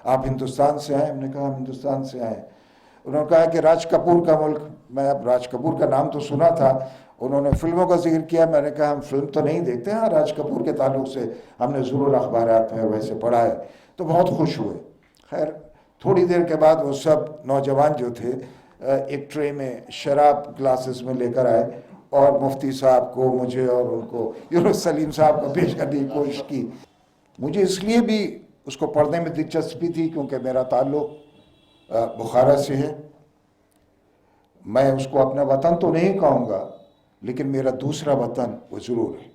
आप हिंदुस्तान से आए? हमने कहा हम हिंदुस्तान से आए। उन्होंने कहा कि राज कपूर का मुल्क। मैं अब राज कपूर का नाम तो सुना था, उन्होंने फिल्मों का जिक्र किया, मैंने कहा हम फिल्म तो नहीं देखते, हाँ राज कपूर के ताल्लुक से हमने ज़रूर अखबारात में वैसे पढ़ा है, तो बहुत खुश हुए। खैर थोड़ी देर के बाद वो सब नौजवान जो थे एक ट्रे में शराब ग्लासेस में लेकर आए और मुफ्ती साहब को, मुझे और उनको यूनुस सलीम साहब को पेश करने की कोशिश की। मुझे इसलिए भी उसको पढ़ने में दिलचस्पी थी क्योंकि मेरा ताल्लुक़ बुखारा से है। मैं उसको अपना वतन तो नहीं कहूँगा, लेकिन मेरा दूसरा वतन वो ज़रूर है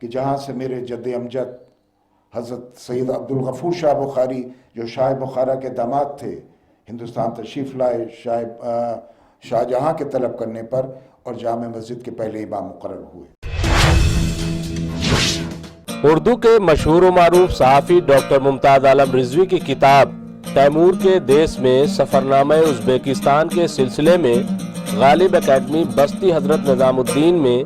कि जहाँ से मेरे जद्द अमजद हज़रत सैयद अब्दुल गफ़ूर शाह बुखारी जो शाह बुखारा के दामाद थे, हिंदुस्तान तशरीफ़ लाए शाहजहाँ के तलब करने पर और जामे मस्जिद के पहले इमाम मुकर्रर हुए। उर्दू के मशहूर व मारूफ सहाफ़ी डॉक्टर मुमताज़ आलम रिजवी की किताब तैमूर के देश में सफ़रनामा उज़्बेकिस्तान के सिलसिले में गालिब एकेडमी बस्ती हज़रत निज़ामुद्दीन में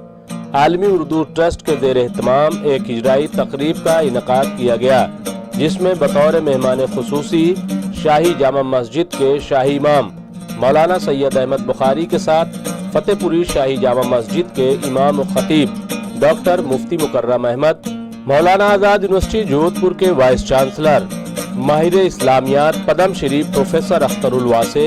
आलमी उर्दू ट्रस्ट के ज़ेर एहतमाम एक इजराई तकरीब का इनकाद किया गया, जिसमें बतौर मेहमान खुसूसी शाही जामा मस्जिद के शाही इमाम मौलाना सैयद अहमद बुखारी के साथ फतेहपुरी शाही जामा मस्जिद के इमाम व खतीब डॉक्टर मुफ्ती मुकर्रम अहमद, मौलाना आज़ाद यूनिवर्सिटी जोधपुर के वाइस चांसलर माहिर इस्लामियात पद्म श्री प्रोफेसर अख्तरुल वासे,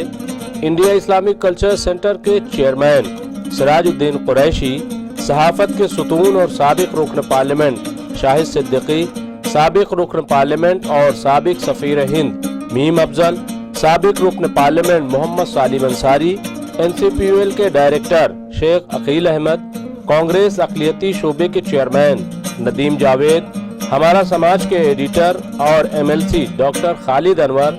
इंडिया इस्लामिक कल्चर सेंटर के चेयरमैन सिराजुद्दीन कुरैशी, सहाफ़त के सुतून और साबिक रुकन पार्लियामेंट शाहिद सिद्दीकी, साबिक रुकन पार्लियामेंट और साबिक सफ़ीर हिंद मीम अफजल, साबिक रुकन पार्लियामेंट मोहम्मद सालिम अंसारी, NCPUL के डायरेक्टर शेख अकील अहमद, कांग्रेस अक़लियती शोबे के चेयरमैन नदीम जावेद, हमारा समाज के एडिटर और MLC डॉक्टर खालिद अनवर,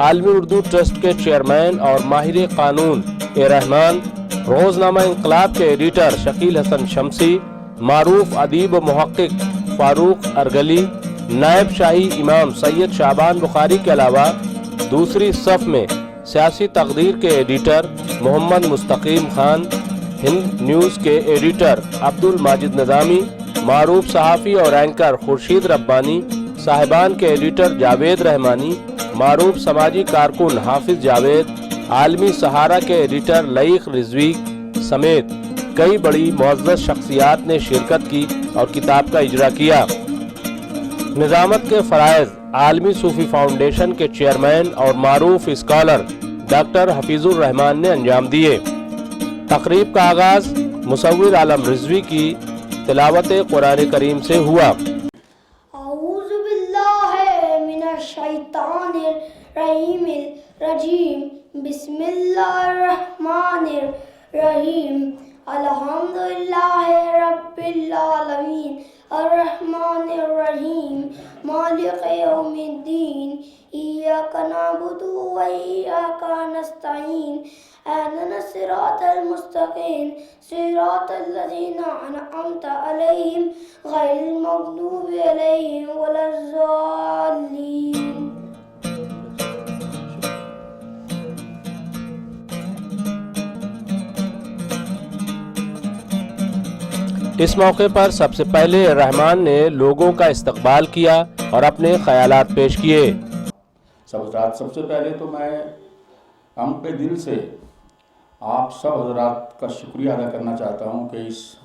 आलमी उर्दू ट्रस्ट के चेयरमैन और माहिर कानून रहमान, रोज़नामा इंकलाब के एडिटर शकील हसन शमसी, मारूफ अदीब व मुहक्किक फारूक अरगली, नायब शाही इमाम सैयद शाबान बुखारी के अलावा दूसरी सफ़ में सियासी तकदीर के एडिटर मोहम्मद मुस्तकीम खान, हिंद न्यूज़ के एडिटर अब्दुल माजिद निज़ामी, मारूफ सहाफ़ी और एंकर खुर्शीद रब्बानी, साहिबान के एडिटर जावेद रहमानी, मारूफ समाजी कारकुन हाफिज जावेद, आलमी सहारा के एडिटर लईक रिजवी समेत कई बड़ी मुअज़्ज़ज़ शख्सियात ने शिरकत की और किताब का इजरा किया। निज़ामत के फ़राइज़ आलमी सूफ़ी फाउंडेशन के चेयरमैन और मारूफ स्कॉलर डॉक्टर हफीज़ुर रहमान ने अंजाम दिए। तकरीब का आगाज़ मुसव्विर आलम रिजवी की तिलावत कुरान करीम से हुआ। औज़ु बिल्लाहि मिनश शैतानिर रजीम, बिस्मिल्लाहिर रहमानिर रहीम, अल्हम्दुलिल्लाहि रब्बिल आलमीन, अर्रहमानिर रहीम, मालिकि यौमिद्दीन, इय्याका नअबुदु व इय्याका नस्तईन, इहदिना सिरातल मुस्तकीम, सिरातल लज़ीना अनअमता अलैहिम, गैरिल मग़दूबि अलैहिम वलज़्ज़ालिन। इस मौके पर सबसे पहले रहमान ने लोगों का इस्तकबाल किया और अपने ख्यालात पेश किए। सबसे पहले तो मैं अपने दिल से आप सब हजरात का शुक्रिया अदा करना चाहता हूँ कि इस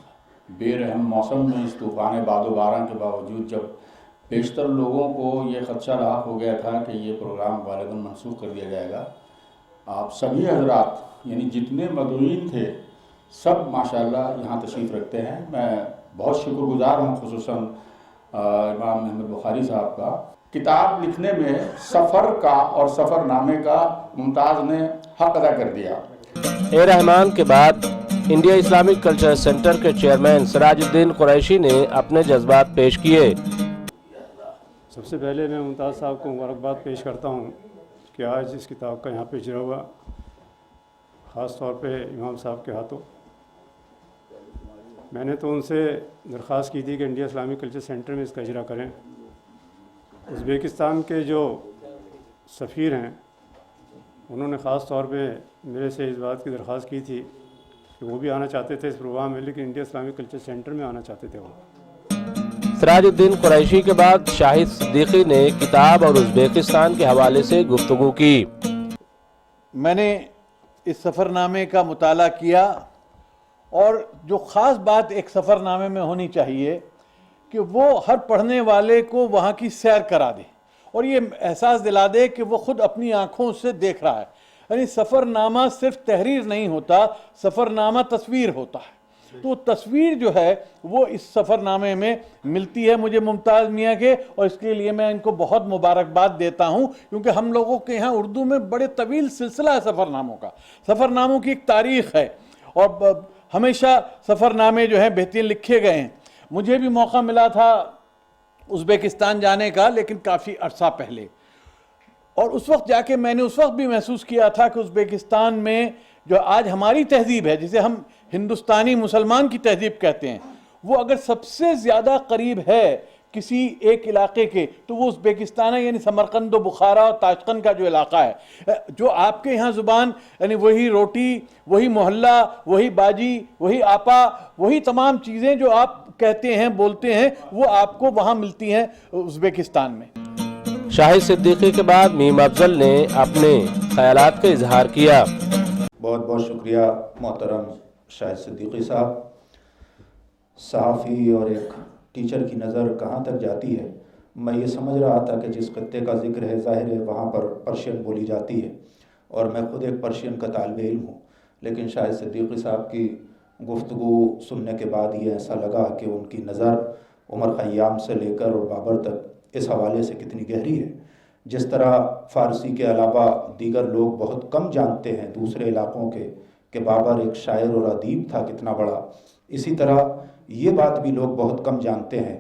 बेरहम मौसम में, इस तूफ़ान बादो बारां के बावजूद, जब बेशतर लोगों को ये ख़दशा लाक हो गया था कि ये प्रोग्राम गालिबन मनसूख कर दिया जाएगा, आप सभी हजरात यानी जितने मदऊइन थे सब माशाल्लाह यहाँ तशरीफ़ रखते हैं। मैं बहुत शुक्रगुज़ार हूँ खुसूसन इमाम अहमद बुखारी साहब का। किताब लिखने में सफ़र का और सफ़रनामे का मुमताज़ ने हक़ अदा कर दिया। रहमान के बाद इंडिया इस्लामिक कल्चर सेंटर के चेयरमैन सिराजुद्दीन कुरैशी ने अपने जज्बात पेश किए। सबसे पहले मैं मुमताज़ साहब को मुबारकबाद पेश करता हूँ कि आज इस किताब का यहाँ पे इजरा हुआ, ख़ास तौर पे इमाम साहब के हाथों। मैंने तो उनसे दरख्वास्त की थी कि इंडिया इस्लामिक कल्चर सेंटर में इसका इजरा करें। उज़्बेकिस्तान के जो सफ़ीर हैं उन्होंने ख़ास तौर पे मेरे से इस बात की दरख्वास्त की थी कि वो भी आना चाहते थे इस प्रोग्राम में, लेकिन इंडिया इस्लामिक कल्चर सेंटर में आना चाहते थे वो। सिराजुद्दीन कुरैशी के बाद शाहिद सिद्दीकी ने किताब और उज़्बेकिस्तान के हवाले से गुफ्तगू की। मैंने इस सफ़रनामे का मुताला किया और जो ख़ास बात एक सफ़रनामे में होनी चाहिए कि वो हर पढ़ने वाले को वहाँ की सैर करा दे और ये एहसास दिला दे कि वो ख़ुद अपनी आँखों से देख रहा है। यानी सफ़रनामा सिर्फ तहरीर नहीं होता, सफ़रनामा तस्वीर होता है। तो तस्वीर जो है वो इस सफ़रनामे में मिलती है मुझे मुमताज़ मियाँ के, और इसके लिए मैं इनको बहुत मुबारकबाद देता हूँ, क्योंकि हम लोगों के यहाँ उर्दू में बड़े तवील सिलसिला है सफ़रनामों का। सफ़रनामों की एक तारीख़ है और हमेशा सफ़रनामे जो हैं बेहतरीन लिखे गए हैं। मुझे भी मौका मिला था उज़्बेकिस्तान जाने का, लेकिन काफ़ी अरसा पहले, और उस वक्त जाके मैंने उस वक्त भी महसूस किया था कि उज़्बेकिस्तान में जो आज हमारी तहज़ीब है, जिसे हम हिंदुस्तानी मुसलमान की तहज़ीब कहते हैं, वो अगर सबसे ज़्यादा करीब है किसी एक इलाके के तो वो उज़्बेकिस्तान है। यानी समरकंद व बुखारा और ताशकंद का जो इलाका है, जो आपके यहाँ ज़ुबान यानी वही रोटी, वही मोहल्ला, वही बाजी, वही आपा, वही तमाम चीज़ें जो आप कहते हैं बोलते हैं, वो आपको वहाँ मिलती हैं उज़्बेकिस्तान में। शाहिद सिद्दीकी के बाद मीम अफजल ने अपने ख्यालात का इजहार किया। बहुत बहुत शुक्रिया मोहतरम शाहिद सिद्दीकी साहब। सहाफ़ी और एक टीचर की नज़र कहाँ तक जाती है, मैं ये समझ रहा था कि जिस खत्ते का ज़िक्र है ज़ाहिर है वहाँ पर पर्शियन बोली जाती है और मैं ख़ुद एक पर्शियन का तालिब इल्म हूँ, लेकिन शाहिद सिद्दीकी साहब की गुफ्तगू सुनने के बाद ये ऐसा लगा कि उनकी नज़र उमर ख़य्याम से लेकर और बाबर तक इस हवाले से कितनी गहरी है। जिस तरह फ़ारसी के अलावा दीगर लोग बहुत कम जानते हैं दूसरे इलाक़ों के कि बाबर एक शायर और अदीब था कितना बड़ा, इसी तरह ये बात भी लोग बहुत कम जानते हैं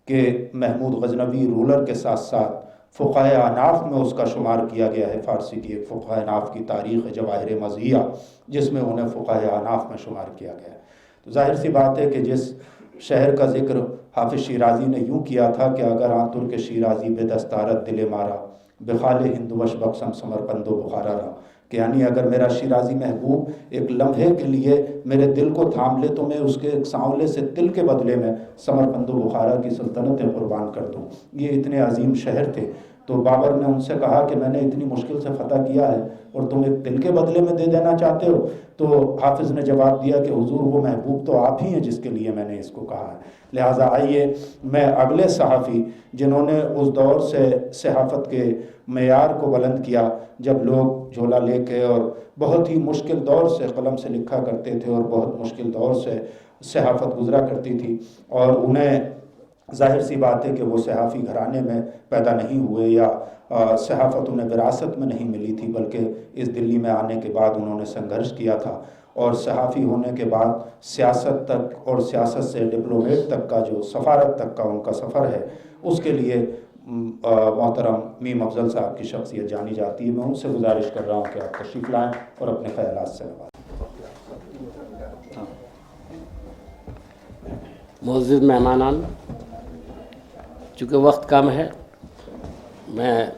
कि महमूद गजनवी रूलर के साथ साथ फ़ुक़ाए अनाफ़ में उसका शुमार किया गया है। फ़ारसी की एक फ़ुक़ाए अनाफ़ की तारीख़ है जवाहिर मज़िया, जिसमें उन्हें फ़ुक़ाए अनाफ़ में शुमार किया गया है। तो ज़ाहिर सी बात है कि जिस शहर का ज़िक्र हाफ़िज़ शिराज़ी ने यूँ किया था कि अगर आतुर के शिराज़ी बेदस्तारत दिले मारा बेखाले हिंदुवश बक्सम समरकंदो बुखारा रहा, कि यानी अगर मेरा शिराज़ी महबूब एक लम्हे के लिए मेरे दिल को थाम ले तो मैं उसके एक सांवले से तिल के बदले में समरकंदो बुखारा की सल्तनतें कुर्बान कर दूँ। ये इतने अजीम शहर थे। तो बाबर ने उनसे कहा कि मैंने इतनी मुश्किल से फ़तह किया है और तुम एक तिल के बदले में दे देना चाहते हो। तो हाफिज़ ने जवाब दिया कि हुजूर वो महबूब तो आप ही हैं जिसके लिए मैंने इसको कहा है। लिहाजा आइए मैं अगले सहाफ़ी जिन्होंने उस दौर से सहाफ़त के मेयार को बुलंद किया जब लोग झोला लेके और बहुत ही मुश्किल दौर से कलम से लिखा करते थे और बहुत मुश्किल दौर से सहाफ़त गुजरा करती थी और उन्हें ज़ाहिर सी बात है कि वो सहाफ़ी घराने में पैदा नहीं हुए या सहाफ़त उन्हें विरासत में नहीं मिली थी, बल्कि इस दिल्ली में आने के बाद उन्होंने संघर्ष किया था और सहाफ़ी होने के बाद सियासत तक और सियासत से डिप्लोमेट तक का जो सफ़ारत तक का उनका सफ़र है उसके लिए मोहतरम मीम अफजल साहब की शख्सियत जानी जाती है। मैं उनसे गुजारिश कर रहा हूँ कि आप तशरीफ़ लाएँ और अपने ख्यालात से नवाज़ें। मुअज़्ज़िज़ मेहमानान, चूँकि वक्त कम है, मैं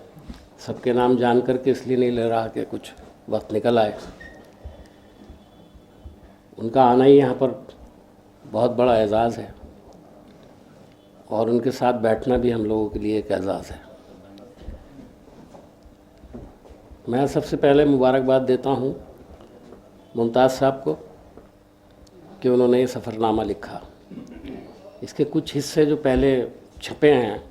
सबके नाम जान करके इसलिए नहीं ले रहा कि कुछ वक्त निकल आए। उनका आना ही यहाँ पर बहुत बड़ा एज़ाज़ है और उनके साथ बैठना भी हम लोगों के लिए एक एज़ाज़ है। मैं सबसे पहले मुबारकबाद देता हूँ मुमताज़ साहब को कि उन्होंने ये सफ़रनामा लिखा। इसके कुछ हिस्से जो पहले छपे हैं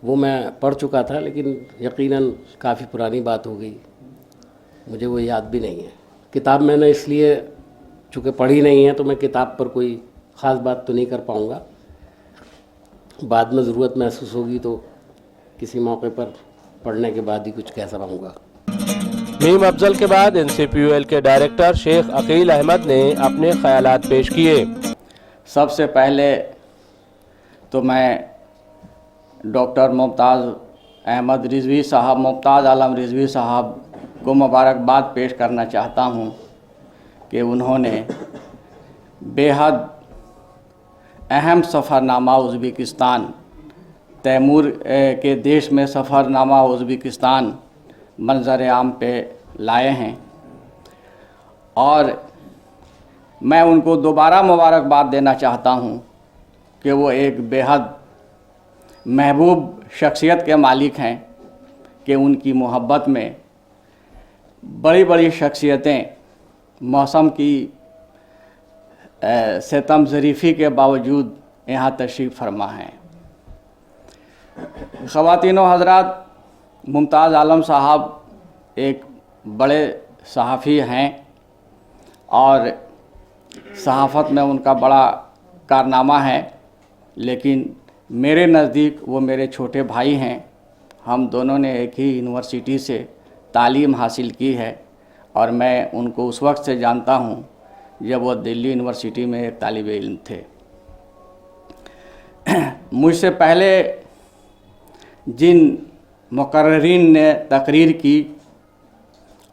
वो मैं पढ़ चुका था, लेकिन यकीनन काफ़ी पुरानी बात हो गई, मुझे वो याद भी नहीं है। किताब मैंने इसलिए चूँकि पढ़ी नहीं है तो मैं किताब पर कोई ख़ास बात तो नहीं कर पाऊँगा। बाद में ज़रूरत महसूस होगी तो किसी मौके पर पढ़ने के बाद ही कुछ कह पाऊँगा। मीम अफजल के बाद NCPUL के डायरेक्टर शेख अकील अहमद ने अपने ख्यालात पेश किए। सबसे पहले तो मैं डॉक्टर मुमताज़ अहमद रिज़वी साहब, मुमताज़ आलम रिज़वी साहब को मुबारकबाद पेश करना चाहता हूँ कि उन्होंने बेहद अहम सफ़रनामा उज़्बेकिस्तान, तैमूर के देश में सफ़रनामा उज़्बेकिस्तान मंज़र आम पे लाए हैं और मैं उनको दोबारा मुबारकबाद देना चाहता हूँ کہ وہ ایک بے حد محبوب شخصیت کے مالک ہیں کہ ان کی محبت میں بڑی بڑی شخصیتیں موسم کی ستم ظریفی کے باوجود یہاں تشریف فرما ہیں۔ خواتین و حضرات، ممتاز عالم صاحب ایک بڑے صحافی ہیں اور صحافت میں ان کا بڑا کارنامہ ہے، لیکن میرے نزدیک وہ میرے چھوٹے بھائی ہیں۔ ہم دونوں نے ایک ہی یونیورسٹی سے تعلیم حاصل کی ہے اور میں ان کو اس وقت سے جانتا ہوں جب وہ دلی یونیورسٹی میں ایک طالب علم تھے۔ مجھ سے پہلے جن مقررین نے تقریر کی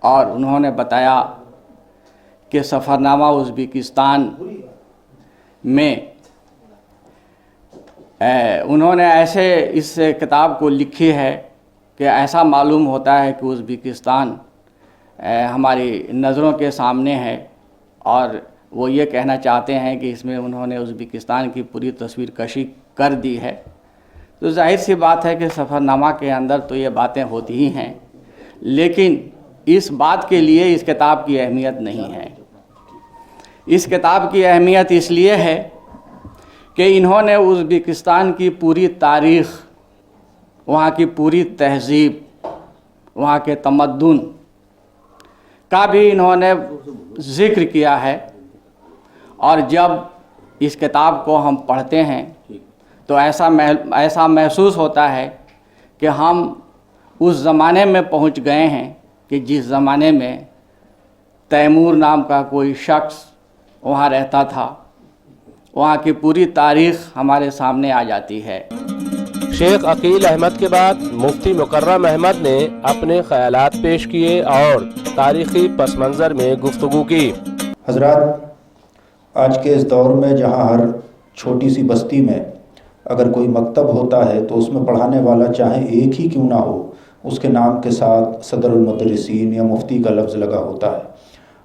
اور انہوں نے بتایا کہ سفرنامہ ازبکستان میں انہوں نے ایسے اس کتاب کو لکھی ہے کہ ایسا معلوم ہوتا ہے کہ ازبکستان ہماری نظروں کے سامنے ہے، اور وہ یہ کہنا چاہتے ہیں کہ اس میں انہوں نے ازبکستان کی پوری تصویر کشی کر دی ہے۔ تو ظاہر سی بات ہے کہ سفرنامہ کے اندر تو یہ باتیں ہوتی ہی ہیں، لیکن اس بات کے لیے اس کتاب کی اہمیت نہیں ہے۔ اس کتاب کی اہمیت اس لیے ہے کہ انہوں نے ازبکستان کی پوری تاریخ، وہاں کی پوری تہذیب، وہاں کے تمدن کا بھی انہوں نے ذکر کیا ہے، اور جب اس کتاب کو ہم پڑھتے ہیں تو ایسا محسوس ہوتا ہے کہ ہم اس زمانے میں پہنچ گئے ہیں کہ جس زمانے میں تیمور نام کا کوئی شخص وہاں رہتا تھا۔ وہاں کی پوری تاریخ ہمارے سامنے آ جاتی ہے۔ شیخ عقیل احمد کے بعد مفتی مکرم احمد نے اپنے خیالات پیش کیے اور تاریخی پس منظر میں گفتگو کی۔ حضرات، آج کے اس دور میں جہاں ہر چھوٹی سی بستی میں اگر کوئی مکتب ہوتا ہے تو اس میں پڑھانے والا چاہے ایک ہی کیوں نہ ہو، اس کے نام کے ساتھ صدر المدرسین یا مفتی کا لفظ لگا ہوتا ہے۔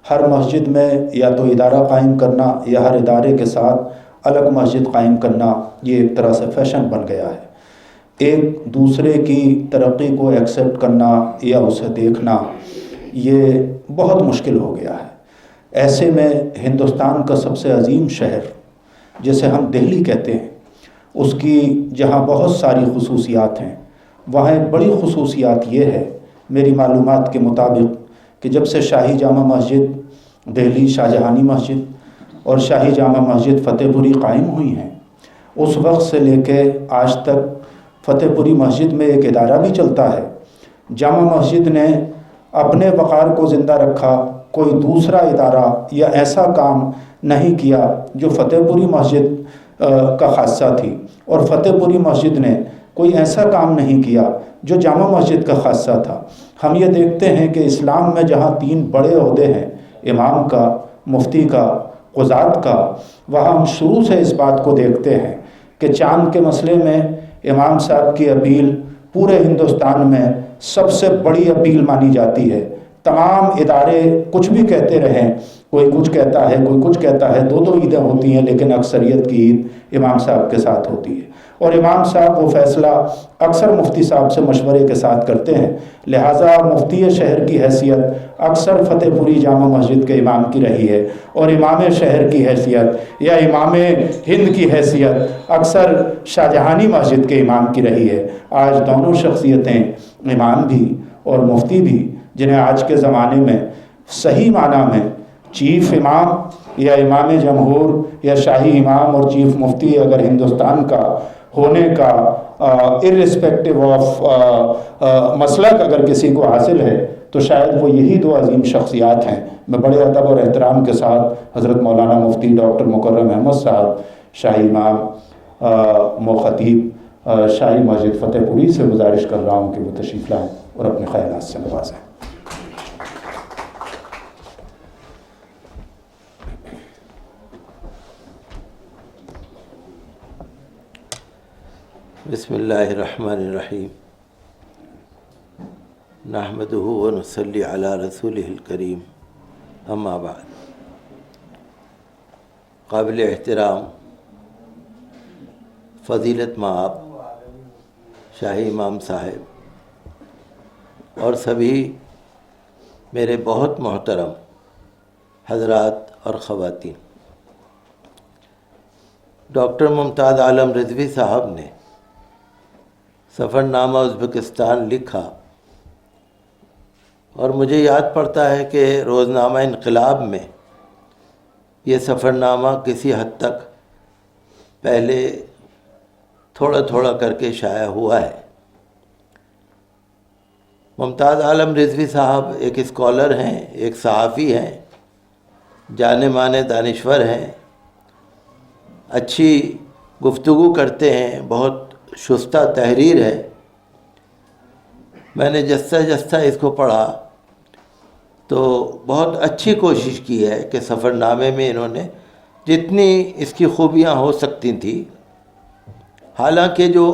ہر مسجد میں یا تو ادارہ قائم کرنا یا ہر ادارے کے ساتھ الگ مسجد قائم کرنا، یہ ایک طرح سے فیشن بن گیا ہے۔ ایک دوسرے کی ترقی کو ایکسیپٹ کرنا یا اسے دیکھنا یہ بہت مشکل ہو گیا ہے۔ ایسے میں ہندوستان کا سب سے عظیم شہر جسے ہم دہلی کہتے ہیں، اس کی جہاں بہت ساری خصوصیات ہیں، وہاں ایک بڑی خصوصیات یہ ہے میری معلومات کے مطابق کہ جب سے شاہی جامع مسجد دہلی شاہجہانی مسجد اور شاہی جامع مسجد فتح پوری قائم ہوئی ہیں، اس وقت سے لے کے آج تک فتح پوری مسجد میں ایک ادارہ بھی چلتا ہے۔ جامع مسجد نے اپنے وقار کو زندہ رکھا، کوئی دوسرا ادارہ یا ایسا کام نہیں کیا جو فتح پوری مسجد کا خاصہ تھی، اور فتح پوری مسجد نے کوئی ایسا کام نہیں کیا جو جامع مسجد کا خاصہ تھا۔ ہم یہ دیکھتے ہیں کہ اسلام میں جہاں 3 بڑے عہدے ہیں، امام کا، مفتی کا، قضات کا، وہاں ہم شروع سے اس بات کو دیکھتے ہیں کہ چاند کے مسئلے میں امام صاحب کی اپیل پورے ہندوستان میں سب سے بڑی اپیل مانی جاتی ہے۔ تمام ادارے کچھ بھی کہتے رہیں، کوئی کچھ کہتا ہے کوئی کچھ کہتا ہے، 2 عیدیں ہوتی ہیں لیکن اکثریت کی عید امام صاحب کے ساتھ ہوتی ہے، اور امام صاحب وہ فیصلہ اکثر مفتی صاحب سے مشورے کے ساتھ کرتے ہیں۔ لہٰذا مفتی شہر کی حیثیت اکثر فتح پوری جامع مسجد کے امام کی رہی ہے، اور امام شہر کی حیثیت یا امام ہند کی حیثیت اکثر شاہجہانی مسجد کے امام کی رہی ہے۔ آج دونوں شخصیتیں، امام بھی اور مفتی بھی، جنہیں آج کے زمانے میں صحیح معنی میں چیف امام یا امام جمہور یا شاہی امام اور چیف مفتی اگر ہندوستان کا ہونے کا ارسپیکٹو آف مسلک اگر کسی کو حاصل ہے تو شاید وہ یہی 2 عظیم شخصیات ہیں۔ میں بڑے ادب اور احترام کے ساتھ حضرت مولانا مفتی ڈاکٹر مکرم احمد صاحب، شاہی امام و خطیب شاہی مسجد فتح پوری سے گزارش کر رہا ہوں کہ وہ تشریف لائیں اور اپنے خیالات سے نوازیں۔ بسم اللہ الرحمن الرحیم، نحمدہ ونصلی علی رسولہ الکریم، اما بعد۔ قابل احترام फजीलत माब, शाही इमाम साहब और सभी मेरे बहुत मोहतरम हजरात और ख़वातीन, डॉक्टर मुमताज़ आलम रिज़वी साहब ने सफ़रनामा उज़्बेकिस्तान लिखा और मुझे याद पड़ता है कि रोज़नामा इनक़लाब में ये सफ़रनामा किसी हद तक पहले थोड़ा थोड़ा करके शाया हुआ है। मुमताज़ आलम रिज़वी साहब एक स्कॉलर हैं, एक सहाफ़ी हैं, जाने माने दानिश्वर हैं, अच्छी गुफ्तगू करते हैं, बहुत शुस्ता तहरीर है। मैंने जस्ता जस्ता इसको पढ़ा तो बहुत अच्छी कोशिश की है कि सफ़रनामे में इन्होंने जितनी इसकी खूबियाँ हो सकती थी, हालांकि जो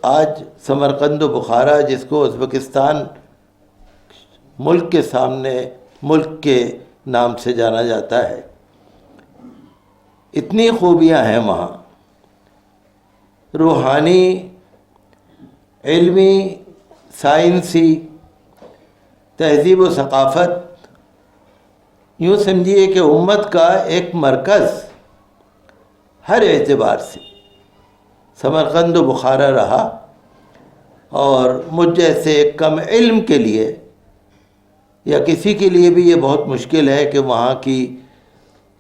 आज समरकंद व बुखारा जिसको उज़्बेकिस्तान मुल्क के सामने मुल्क के नाम से जाना जाता है, इतनी खूबियाँ हैं वहाँ, रूहानी, इल्मी, साइंसी, तहज़ीब व सक़ाफ़त, यूँ समझिए कि उम्मत का एक मरकज़ हर एतबार से समरकंद व बुखारा रहा। और मुझ जैसे कम इल्म के लिए या किसी के लिए भी ये बहुत मुश्किल है कि वहाँ की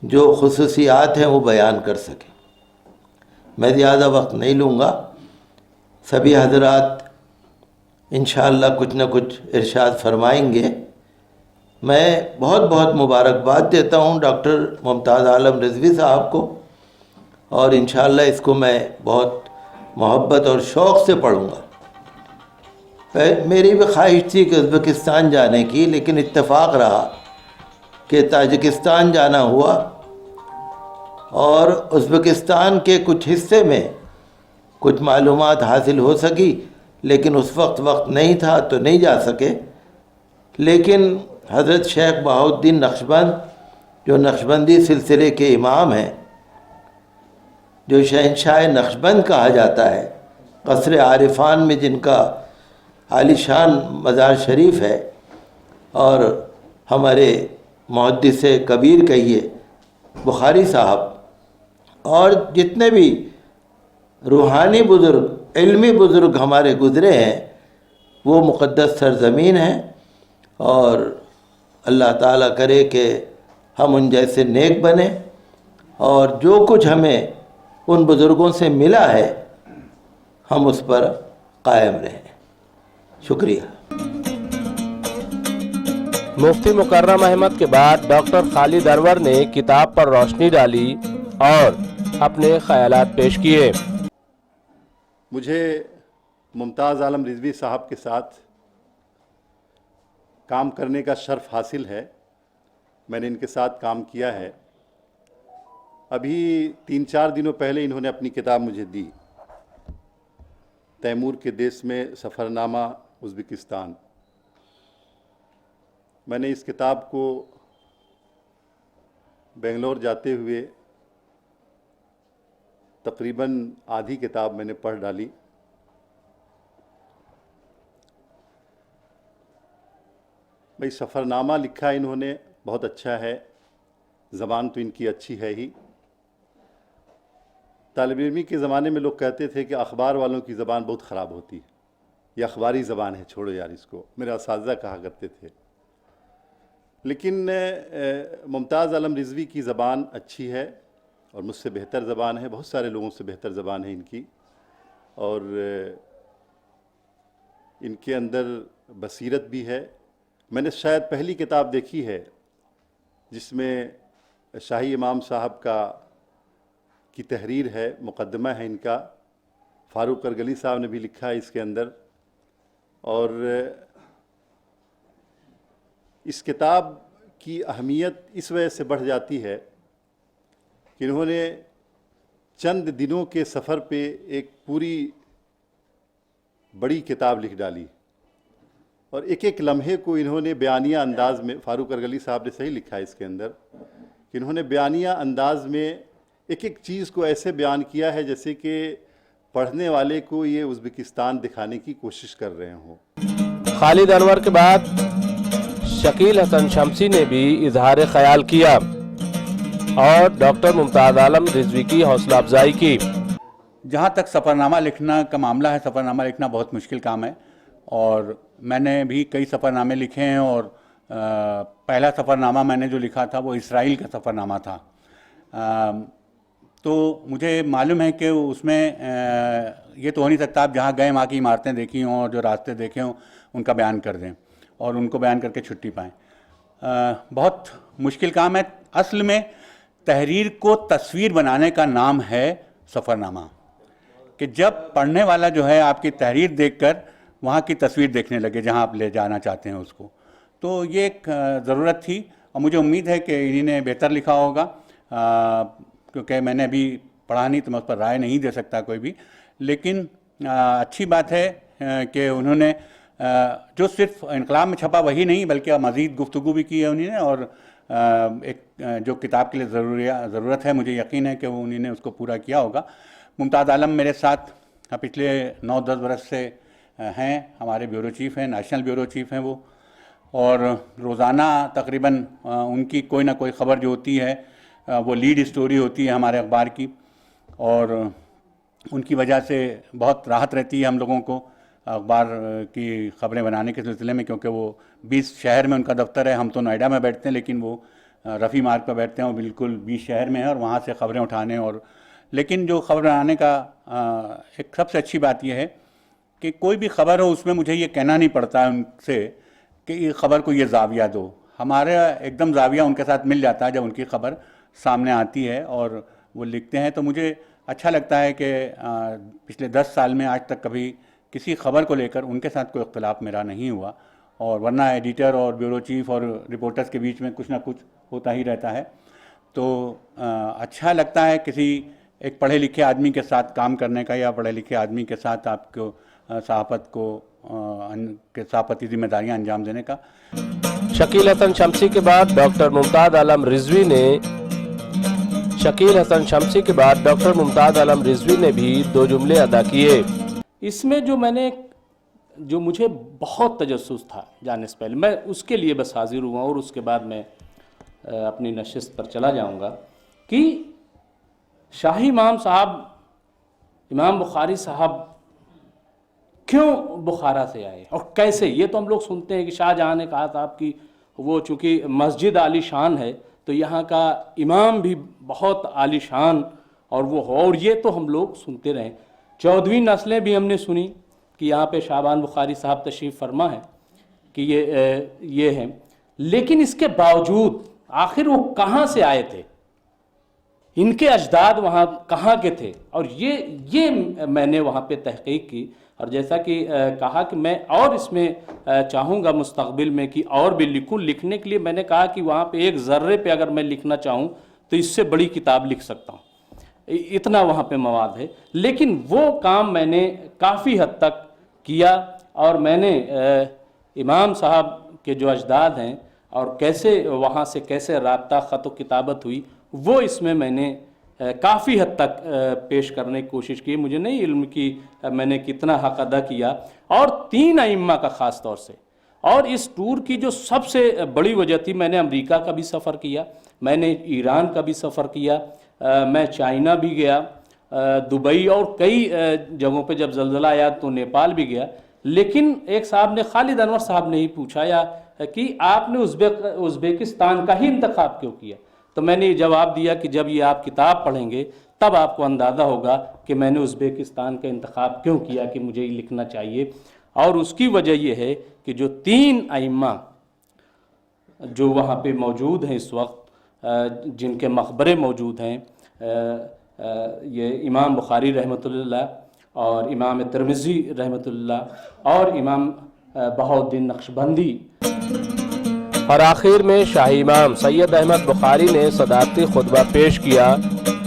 जो खुसूसियात हैं वो बयान कर सके। मैं ज़्यादा वक्त नहीं लूँगा, सभी हजरात इंशाअल्लाह कुछ न कुछ इरशाद फरमाएंगे। मैं बहुत बहुत मुबारकबाद देता हूँ डॉक्टर मुमताज़ आलम रिज़वी साहब को, और इंशाअल्लाह इसको मैं बहुत मोहब्बत और शौक़ से पढ़ूँगा। मेरी भी ख्वाहिश थी कि उज़्बेकिस्तान जाने की, लेकिन इत्तेफाक रहा कि ताजिकिस्तान जाना हुआ और उज़्बेकिस्तान के कुछ हिस्से में कुछ मालूमात हासिल हो सकी, लेकिन उस वक्त नहीं था तो नहीं जा सके। लेकिन हज़रत शेख बहाउद्दीन नक्शबंद जो नक्शबंदी सिलसिले के इमाम हैं, जो शहंशाह नक्शबंद कहा जाता है, क़स्र आरिफान में जिनका आलिशान मज़ार शरीफ है, और हमारे मुहद्दिस कबीर कहिए बुखारी साहब, और जितने भी रूहानी बुज़ुर्ग, इल्मी बुज़ुर्ग हमारे गुज़रे हैं, वो मुक़द्दस सरज़मीन हैं। और अल्लाह ताला करे कि हम उन जैसे नेक बने और जो कुछ हमें उन बुज़ुर्गों से मिला है हम उस पर कायम रहें। शुक्रिया। मुफ्ती मुकर्रम अहमद के बाद डॉक्टर खालिद अरवर ने किताब पर रोशनी डाली और अपने ख्यालात पेश किए। मुझे मुमताज़ आलम रिज़वी साहब के साथ काम करने का शर्फ हासिल है। मैंने इनके साथ काम किया है। अभी 3-4 दिनों पहले इन्होंने अपनी किताब मुझे दी, तैमूर के देश में सफ़रनामा उज़्बेकिस्तान। मैंने इस किताब को बेंगलोर जाते हुए तकरीबन आधी किताब मैंने पढ़ डाली। भाई सफ़रनामा लिखा इन्होंने, बहुत अच्छा है, ज़बान तो इनकी अच्छी है ही। तालिब इल्मी के ज़माने में लोग कहते थे कि अखबार वालों की ज़बान बहुत ख़राब होती है, ये अखबारी ज़बान है, छोड़ो यार इसको, मेरे असातिज़ा कहा करते थे। लेकिन मुमताज़ आलम रिज़वी की ज़बान अच्छी है और मुझसे बेहतर ज़बान है, बहुत सारे लोगों से बेहतर ज़बान है इनकी, और इनके अंदर बसीरत भी है। मैंने शायद पहली किताब देखी है जिसमें शाही इमाम साहब की तहरीर है, मुक़द्दमा है इनका, फ़ारूक करगली साहब ने भी लिखा है इसके अंदर। और इस किताब की अहमियत इस वजह से बढ़ जाती है कि इन्होंने चंद दिनों के सफ़र पे एक पूरी बड़ी किताब लिख डाली, और एक एक लम्हे को इन्होंने बयानिया अंदाज में, फ़ारूक करगली साहब ने सही लिखा है इसके अंदर कि इन्होंने बयानिया अंदाज में एक एक चीज़ को ऐसे बयान किया है जैसे कि पढ़ने वाले को ये उज़्बेकिस्तान दिखाने की कोशिश कर रहे हों। खालिद अनवर के बाद शकील हसन शमसी ने भी इजहार ख्याल किया और डॉक्टर मुमताज़ आलम रिजवी की हौसला अफजाई की। जहाँ तक सफ़रनामा लिखना का मामला है, सफ़रनामा लिखना बहुत मुश्किल काम है और मैंने भी कई सफ़रनामे लिखे हैं और पहला सफ़रनामा मैंने जो लिखा था वो इसराइल का सफ़रनामा था। तो मुझे मालूम है कि उसमें ये तो हो नहीं सकता आप जहाँ गए वहाँ की इमारतें देखी हों और जो रास्ते देखे हों उनका बयान कर दें और उनको बयान करके छुट्टी पाएँ। बहुत मुश्किल काम है। असल में तहरीर को तस्वीर बनाने का नाम है सफ़रनामा, कि जब पढ़ने वाला जो है आपकी तहरीर देखकर वहाँ की तस्वीर देखने लगे जहाँ आप ले जाना चाहते हैं उसको। तो ये एक ज़रूरत थी और मुझे उम्मीद है कि इन्हीं ने बेहतर लिखा होगा, क्योंकि मैंने अभी पढ़ा नहीं तो मैं उस पर राय नहीं दे सकता कोई भी। लेकिन अच्छी बात है कि उन्होंने जो सिर्फ इनकलाब में छपा वही नहीं बल्कि मज़ीद गुफ्तगू भी की है उन्होंने, और एक जो किताब के लिए ज़रूरत है मुझे यकीन है कि वो उन्होंने उसको पूरा किया होगा। मुमताज़ आलम मेरे साथ पिछले 9-10 बरस से हैं, हमारे ब्यूरो चीफ़ हैं, नेशनल ब्यूरो चीफ़ हैं वो, और रोज़ाना तकरीबन उनकी कोई ना कोई ख़बर जो होती है वो लीड स्टोरी होती है हमारे अखबार की, और उनकी वजह से बहुत राहत रहती है हम लोगों को अखबार की ख़बरें बनाने के सिलसिले में, क्योंकि वो 20 शहर में उनका दफ्तर है। हम तो नोएडा में बैठते हैं लेकिन वो रफ़ी मार्ग पर बैठते हैं, वो बिल्कुल 20 शहर में है और वहाँ से ख़बरें उठाने। और लेकिन जो ख़बर बनाने का एक सबसे अच्छी बात यह है कि कोई भी ख़बर हो उसमें मुझे ये कहना नहीं पड़ता है उनसे कि ये ख़बर को ये ज़ाविया दो। हमारे एकदम ज़ाविया उनके साथ मिल जाता है जब उनकी ख़बर सामने आती है और वो लिखते हैं। तो मुझे अच्छा लगता है कि पिछले 10 साल में आज तक कभी किसी ख़बर को लेकर उनके साथ कोई इख्तिलाफ़ मेरा नहीं हुआ, और वरना एडिटर और ब्यूरो चीफ़ और रिपोर्टर्स के बीच में कुछ ना कुछ होता ही रहता है। तो अच्छा लगता है किसी एक पढ़े लिखे आदमी के साथ काम करने का, या पढ़े लिखे आदमी के साथ आपको सहाफ़ती जिम्मेदारियाँ अंजाम देने का। शकील हसन शमसी के बाद डॉक्टर मुमताज़ आलम रिजवी ने भी 2 जुमले अदा किए। इसमें जो मुझे बहुत तजस्सुस था जाने से पहले, मैं उसके लिए बस हाजिर हुआ और उसके बाद मैं अपनी नशिस्त पर चला जाऊंगा, कि शाही इमाम साहब, इमाम बुखारी साहब क्यों बुखारा से आए और कैसे। ये तो हम लोग सुनते हैं कि शाहजहाँ ने कहा था आपकी वो चूँकि मस्जिद आलीशान है तो यहाँ का इमाम भी बहुत आलीशान और वो हो, और ये तो हम लोग सुनते रहे। 14वीं नस्लें भी हमने सुनी कि यहाँ पे शाहबान बुखारी साहब तशरीफ़ फरमा है कि ये हैं, लेकिन इसके बावजूद आखिर वो कहाँ से आए थे, इनके अजदाद वहाँ कहाँ के थे, और ये मैंने वहाँ पे तहकीक की। और जैसा कि कहा कि मैं और इसमें चाहूँगा मुस्तक़बिल में कि और भी लिखूँ। लिखने के लिए मैंने कहा कि वहाँ पे एक ज़र्रे पे अगर मैं लिखना चाहूँ तो इससे बड़ी किताब लिख सकता हूँ, इतना वहाँ पे मवाद है। लेकिन वो काम मैंने काफ़ी हद तक किया, और मैंने इमाम साहब के जो अजदाद हैं और कैसे वहाँ से कैसे राब्ता ख़त व किताबत हुई वो इसमें मैंने काफ़ी हद तक पेश करने की कोशिश की। मुझे नहीं इल्म की मैंने कितना हक़ अदा किया, और 3 अइम्मा का ख़ास तौर से। और इस टूर की जो सबसे बड़ी वजह थी, मैंने अमेरिका का भी सफ़र किया, मैंने ईरान का भी सफ़र किया, मैं चाइना भी गया, दुबई और कई जगहों पे जब ज़लज़ला आया तो नेपाल भी गया। लेकिन एक साहब ने, खालिद अनवर साहब ने ही पूछा या कि आपने उज़्बेकिस्तान का ही इंतखाब क्यों किया, तो मैंने ये जवाब दिया कि जब ये आप किताब पढ़ेंगे तब आपको अंदाज़ा होगा कि मैंने उज़्बेकिस्तान का इंतखाब क्यों किया, कि मुझे ये लिखना चाहिए। और उसकी वजह ये है कि जो 3 अइम्मा जो वहाँ पे मौजूद हैं इस वक्त, जिनके मकबरे मौजूद हैं, ये इमाम बुखारी रहमतुल्लाह और इमाम तिरमिज़ी रहमतुल्लाह और इमाम बहाउद्दीन नक्शबंदी। और आखिर में शाही इमाम सैयद अहमद बुखारी ने सदारती खुतबा पेश किया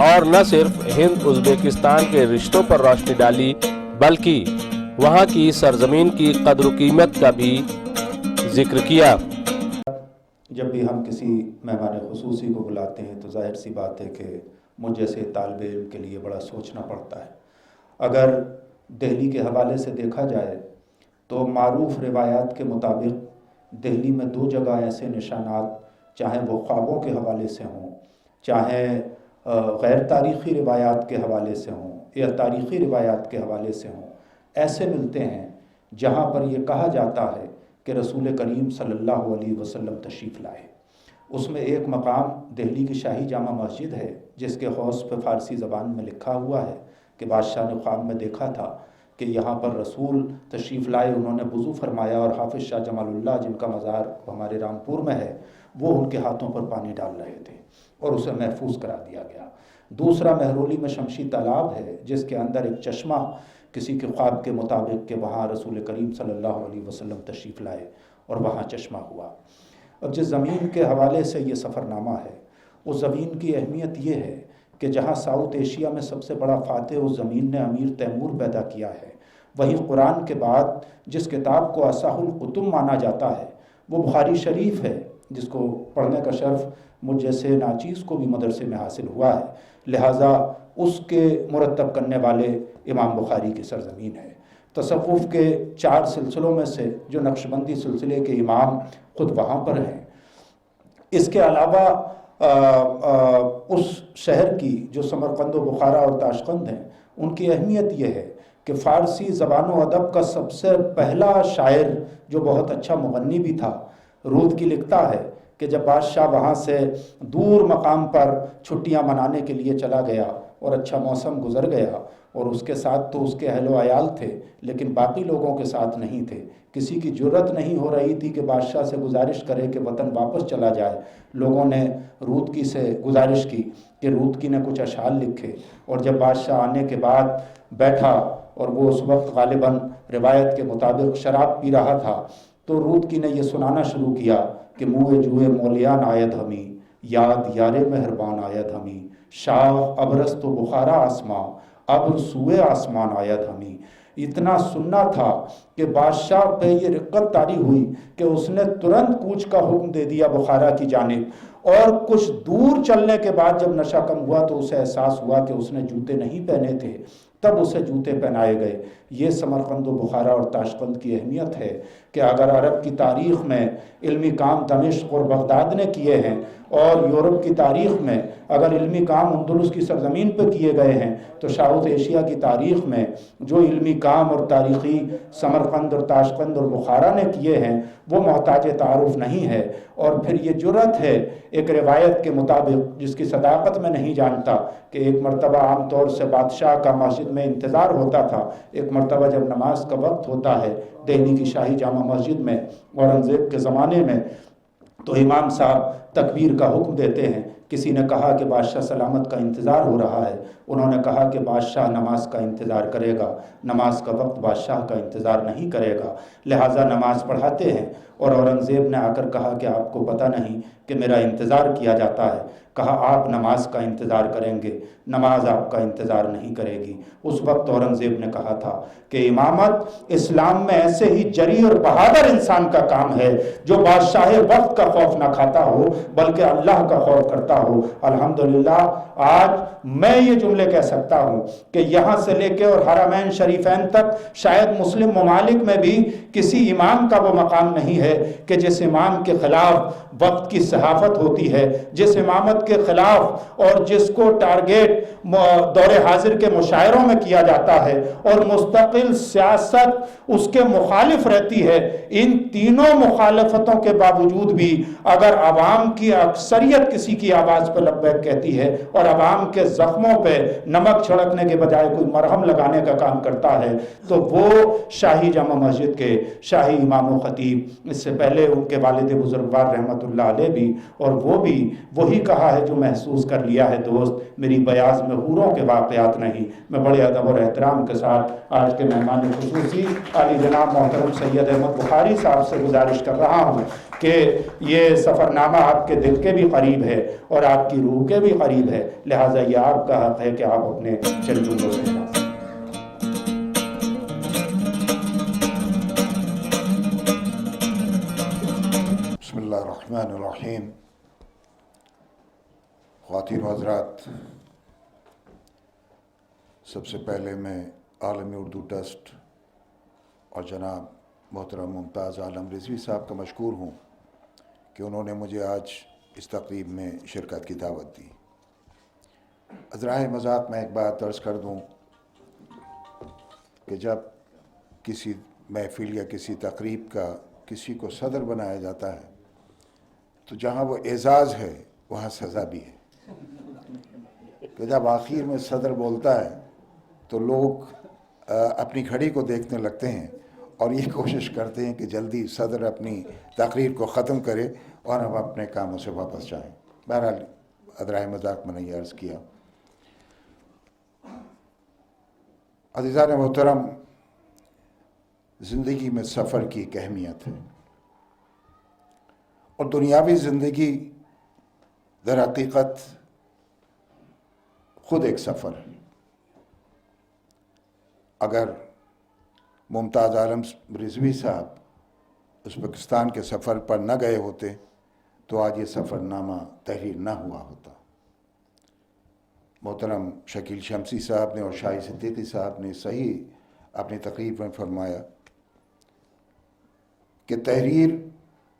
और न सिर्फ हिंद उज़्बेकिस्तान के रिश्तों पर रोशनी डाली बल्कि वहाँ की सरजमीन की कद्र व कीमत का भी जिक्र किया। जब भी हम किसी मेहमान खुसूसी को बुलाते हैं तो जाहिर सी बात है कि मुझ जैसे तालिब इल्म के लिए बड़ा सोचना पड़ता है, اگر دہلی کے حوالے سے دیکھا جائے تو معروف روایات کے مطابق دہلی میں 2 جگہ ایسے نشانات، چاہے وہ خوابوں کے حوالے سے ہوں، چاہے غیر تاریخی روایات کے حوالے سے ہوں یا تاریخی روایات کے حوالے سے ہوں، ایسے ملتے ہیں جہاں پر یہ کہا جاتا ہے کہ رسول کریم صلی اللہ علیہ وسلم تشریف لائے۔ اس میں ایک مقام دہلی کی شاہی جامع مسجد ہے جس کے حوض پہ فارسی زبان میں لکھا ہوا ہے کہ بادشاہ نے خواب میں دیکھا تھا کہ یہاں پر رسول تشریف لائے، انہوں نے وضو فرمایا اور حافظ شاہ جمال اللہ جن کا مزار ہمارے رامپور میں ہے وہ ان کے ہاتھوں پر پانی ڈال رہے تھے اور اسے محفوظ کرا دیا گیا۔ دوسرا مہرولی میں شمشی تالاب ہے جس کے اندر ایک چشمہ کسی کے خواب کے مطابق کہ وہاں رسول کریم صلی اللہ علیہ وسلم تشریف لائے اور وہاں چشمہ ہوا۔ اب جس زمین کے حوالے سے یہ سفر نامہ ہے اس زمین کی اہمیت یہ ہے کہ جہاں ساؤتھ ایشیا میں سب سے بڑا فاتح اس زمین نے امیر تیمور پیدا کیا ہے، وہیں قرآن کے بعد جس کتاب کو اصح الکتب مانا جاتا ہے وہ بخاری شریف ہے، جس کو پڑھنے کا شرف مجھ جیسے ناچیز کو بھی مدرسے میں حاصل ہوا ہے، لہٰذا اس کے مرتب کرنے والے امام بخاری کی سرزمین ہے۔ تصوف کے 4 سلسلوں میں سے جو نقشبندی سلسلے کے امام خود وہاں پر ہیں۔ اس کے علاوہ اس شہر کی جو سمرقند و بخارا اور تاشقند ہیں ان کی اہمیت یہ ہے کہ فارسی زبان و ادب کا سب سے پہلا شاعر جو بہت اچھا مغنی بھی تھا، رود کی لکھتا ہے کہ جب بادشاہ وہاں سے دور مقام پر چھٹیاں منانے کے لیے چلا گیا اور اچھا موسم گزر گیا اور اس کے ساتھ تو اس کے اہل و عیال تھے لیکن باقی لوگوں کے ساتھ نہیں تھے، کسی کی جرت نہیں ہو رہی تھی کہ بادشاہ سے گزارش کرے کہ وطن واپس چلا جائے۔ لوگوں نے رودکی سے گزارش کی کہ رودکی نے کچھ اشعار لکھے، اور جب بادشاہ آنے کے بعد بیٹھا اور وہ اس وقت غالباً روایت کے مطابق شراب پی رہا تھا تو رودکی نے یہ سنانا شروع کیا کہ موئے جوئے مولیان آید ہمیں، یاد یار مہربان آید ہمیں، شاہ ابرست و بخارا آسماں اب سوئے آسمان آید ہمیں۔ اتنا سننا تھا کہ بادشاہ پہ یہ رقت طاری ہوئی کہ اس نے ترنت کوچ کا حکم دے دیا بخارا کی جانب، اور کچھ دور چلنے کے بعد جب نشہ کم ہوا تو اسے احساس ہوا کہ اس نے جوتے نہیں پہنے تھے، تب اسے جوتے پہنائے گئے۔ یہ سمرقند و بخارا اور تاشقند کی اہمیت ہے کہ اگر عرب کی تاریخ میں علمی کام دمشق اور بغداد نے کیے ہیں اور یورپ کی تاریخ میں اگر علمی کام اندلس کی سرزمین پہ کیے گئے ہیں تو ساؤتھ ایشیا کی تاریخ میں جو علمی کام اور تاریخی سمرقند اور تاشقند اور بخارا نے کیے ہیں وہ محتاج تعارف نہیں ہے۔ اور پھر یہ جرت ہے ایک روایت کے مطابق جس کی صداقت میں نہیں جانتا کہ ایک مرتبہ عام طور سے بادشاہ کا مسجد میں انتظار ہوتا تھا، ایک مرتبہ جب نماز کا وقت ہوتا ہے دہلی کی شاہی جامع مسجد میں اورنگزیب کے زمانے میں تو امام صاحب تکبیر کا حکم دیتے ہیں۔ کسی نے کہا کہ بادشاہ سلامت کا انتظار ہو رہا ہے، انہوں نے کہا کہ بادشاہ نماز کا انتظار کرے گا، نماز کا وقت بادشاہ کا انتظار نہیں کرے گا، لہٰذا نماز پڑھاتے ہیں۔ اور اورنگزیب نے آ کر کہا کہ آپ کو پتہ نہیں کہ میرا انتظار کیا جاتا ہے؟ کہا آپ نماز کا انتظار کریں گے، نماز آپ کا انتظار نہیں کرے گی۔ اس وقت اورنگزیب نے کہا تھا کہ امامت اسلام میں ایسے ہی جری اور بہادر انسان کا کام ہے جو بادشاہ وقت کا خوف نہ کھاتا ہو بلکہ اللہ کا خوف کرتا ہو۔ الحمدللہ آج میں یہ جملے کہہ سکتا ہوں کہ یہاں سے لے کے اور حرمین شریفین تک شاید مسلم ممالک میں بھی کسی امام کا وہ مقام نہیں ہے کہ جس امام کے خلاف وقت کی صحافت ہوتی ہے، جس امامت کے خلاف اور جس کو ٹارگیٹ دور حاضر کے مشاعروں میں کیا جاتا ہے اور مستقل سیاست اس کے مخالف رہتی ہے۔ ان تینوں مخالفتوں کے باوجود بھی اگر عوام کی اکثریت کسی کی آواز پہ لبیک کہتی ہے اور عوام کے زخموں پہ نمک چھڑکنے کے بجائے کوئی مرہم لگانے کا کام کرتا ہے تو وہ شاہی جامع مسجد کے شاہی امام و خطیب، اس سے پہلے ان کے والد بزرگوار رحمت اللہ علیہ بھی، اور وہ بھی وہی کہا ہے جو محسوس کر لیا ہے دوست، میری بیاض میں حوروں کے واقعات نہیں۔ میں بڑے ادب اور احترام کے ساتھ آج کے مہمان خصوصی عالی جناب محترم سید احمد بخاری صاحب سے گزارش کر رہا ہوں کہ یہ سفر نامہ آپ کے دل کے بھی قریب ہے اور آپ کی روح کے بھی قریب ہے، لہٰذا یہ آپ کا حق ہے کہ آپ اپنے چند جملوں سے بسم اللہ الرحمن الرحیم۔ خواتین و حضرات، سب سے پہلے میں आलमी उर्दू ट्रस्ट और जनाब मोहतरम मुमताज़ आलम रिजवी साहब का मशकूर हूँ कि उन्होंने मुझे आज इस तकरीब में शिरकत की दावत दी। अज़राए मज़ाक मैं एक बात अर्ज़ कर दूँ कि जब किसी महफिल या किसी तकरीब का किसी को सदर बनाया जाता है तो जहाँ वो एजाज़ है वहाँ सज़ा भी है, कि जब आखिर में सदर बोलता है तो लोग अपनी घड़ी को देखने लगते हैं और ये कोशिश करते हैं कि जल्दी सदर अपनी तकरीर को ख़त्म करे और हम अपने कामों से वापस जाएं। बहरहाल अज़राए मज़ाक मैंने ये अर्ज़ किया। अज़ीज़ान मोहतरम, ज़िंदगी में सफ़र की एक अहमियत है और दुनियावी ज़िंदगी दर हकीकत ख़ुद एक सफ़र है। अगर मुमताज़ आलम रिजवी साहब उज़्बेकिस्तान के सफ़र पर न गए होते तो आज ये सफ़रनामा तहरीर न हुआ होता। मोहतरम शकील शमसी साहब ने और शाही सिद्दीकी साहब ने सही अपनी तकरीर में फरमाया कि तहरीर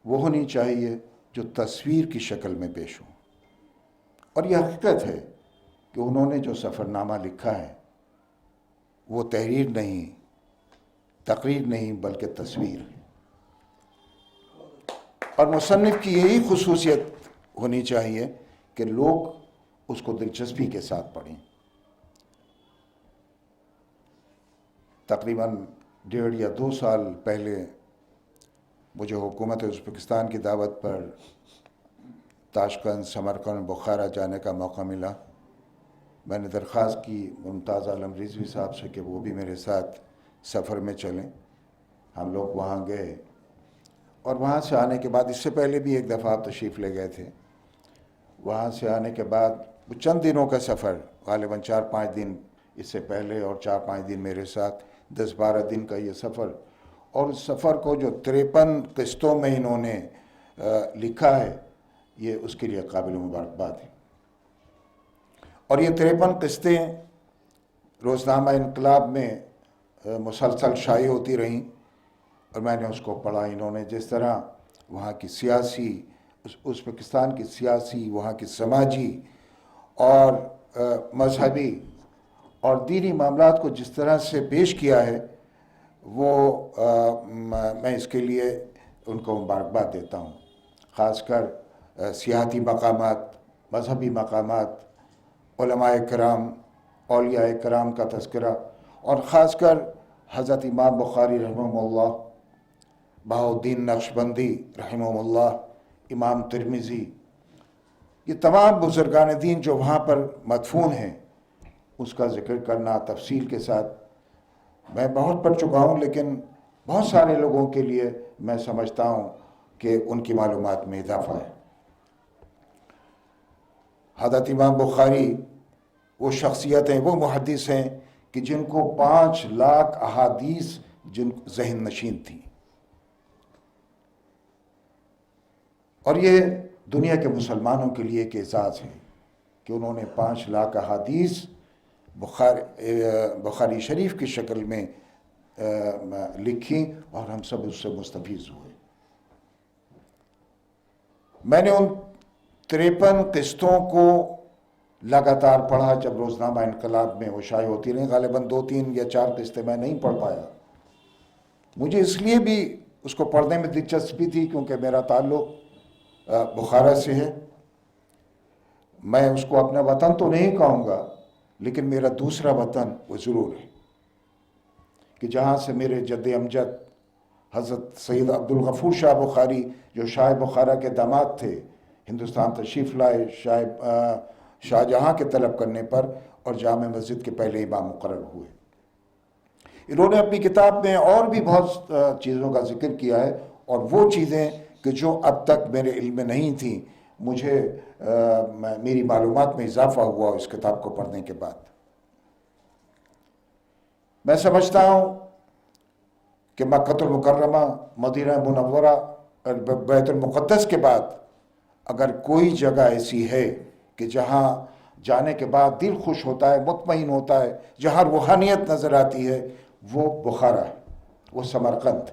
वो होनी चाहिए जो तस्वीर की शक्ल में पेश हो, और यह हकीकत है कि उन्होंने जो सफ़रनामा लिखा है वो तहरीर नहीं, तकरीर नहीं, बल्कि तस्वीर है। और मुसन्निफ़ की यही खुसूसियत होनी चाहिए कि लोग उसको दिलचस्पी के साथ पढ़ें। तकरीबन 1.5 या 2 साल पहले मुझे हुकूमत उज़्बेकिस्तान की दावत पर ताशकंद, समरकंद, बुखारा जाने का मौका मिला। मैंने दरख्वास्त की मुमताज़ आलम रिजवी साहब से कि वो भी मेरे साथ सफ़र में चलें। हम लोग वहाँ गए और वहाँ से आने के बाद, इससे पहले भी एक दफ़ा आप तशरीफ़ ले गए थे, वहाँ से आने के बाद वो चंद दिनों का सफ़र, ग़ालिबन 4-5 दिन इससे पहले और 4-5 दिन मेरे साथ, 10-12 दिन का ये सफ़र, और उस सफ़र को जो 53 किस्तों में इन्होंने लिखा है, ये उसके लिए काबिल मुबारकबाद है। और ये 53 किस्तें रोज़नामा इनकलाब में मुसलसल शाये होती रहीं और मैंने उसको पढ़ा। इन्होंने जिस तरह वहाँ की सियासी, उज़्बेकिस्तान की सियासी, वहाँ की समाजी और मजहबी और दीनी मामलात को जिस तरह से पेश किया है, वो मैं इसके लिए उनको मुबारकबाद देता हूँ। ख़ासकर सियाहती मकामात, मजहबी मकामात, उलमाए किराम, औलियाए किराम का तज़किरा, और ख़ासकर हज़रत इमाम बुखारी रहमहुल्लाह, बहाउद्दीन नक्शबंदी रहमहुल्लाह, इमाम तिरमिज़ी, ये तमाम बुज़ुर्गान दीन जो वहाँ पर मदफून हैं, उसका ज़िक्र करना तफसील के साथ। मैं बहुत पढ़ चुका हूँ, लेकिन बहुत सारे लोगों के लिए मैं समझता हूँ कि उनकी मालूमात में इजाफ़ा है। हज़रत इमाम बुखारी वो शख्सियत हैं, वो मुहद्दिस हैं कि जिनको 5 लाख अहादीस जिन ज़हन नशीन थी, और ये दुनिया के मुसलमानों के लिए एक एजाज़ है कि उन्होंने 5 लाख अहादीस बुखारी शरीफ की शक्ल में लिखी और हम सब उससे मुस्तफ़ीज़ हुए। मैंने उन 53 किस्तों को लगातार पढ़ा जब रोज़नामा इनकलाब में वो शाये होती रही। ग़ालिबन 2, 3 या 4 किस्तें मैं नहीं पढ़ पाया। मुझे इसलिए भी उसको पढ़ने में दिलचस्पी थी क्योंकि मेरा ताल्लुक़ बुखारा से है। मैं उसको अपना वतन तो नहीं कहूँगा, लेकिन मेरा दूसरा वतन वो ज़रूर है कि जहाँ से मेरे जद्द अमजद हज़रत सैयद अब्दुल गफ़ूर शाह बुखारी, जो शाह बुखारा के दामाद थे, हिंदुस्तान तशरीफ़ लाए शाहजहाँ के तलब करने पर और जामे मस्जिद के पहले इमाम मुकर्रर हुए। इन्होंने अपनी किताब में और भी बहुत चीज़ों का जिक्र किया है, और वो चीज़ें कि जो अब तक मेरे इल्म में नहीं थी, मुझे मेरी मालूमात में इजाफ़ा हुआ इस किताब को पढ़ने के बाद। मैं समझता हूँ कि मक्कतुल मुकर्रमा, मदीना मुनव्वरा और बैतुल मुक़द्दस के बाद अगर कोई जगह ऐसी है कि जहाँ جانے کے بعد دل خوش ہوتا ہے، مطمئن ہوتا ہے، جہاں روحانیت نظر آتی ہے وہ بخارا ہے، وہ سمرقند۔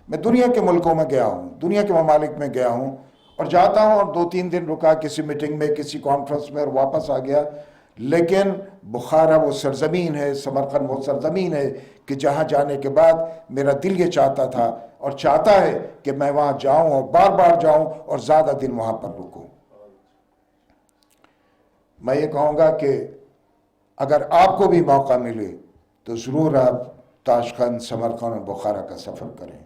میں دنیا کے ملکوں میں گیا ہوں، دنیا کے ممالک میں گیا ہوں، اور جاتا ہوں اور 2-3 دن رکا کسی میٹنگ میں، کسی کانفرنس میں، اور واپس آ گیا۔ لیکن بخارا وہ سرزمین ہے، سمرقند وہ سرزمین ہے کہ جہاں جانے کے بعد میرا دل یہ چاہتا تھا اور چاہتا ہے کہ میں وہاں جاؤں اور بار بار جاؤں اور زیادہ دن وہاں پر رکوں۔ میں یہ کہوں گا کہ اگر آپ کو بھی موقع ملے تو ضرور آپ تاشقند، سمرقند اور بخارا کا سفر کریں۔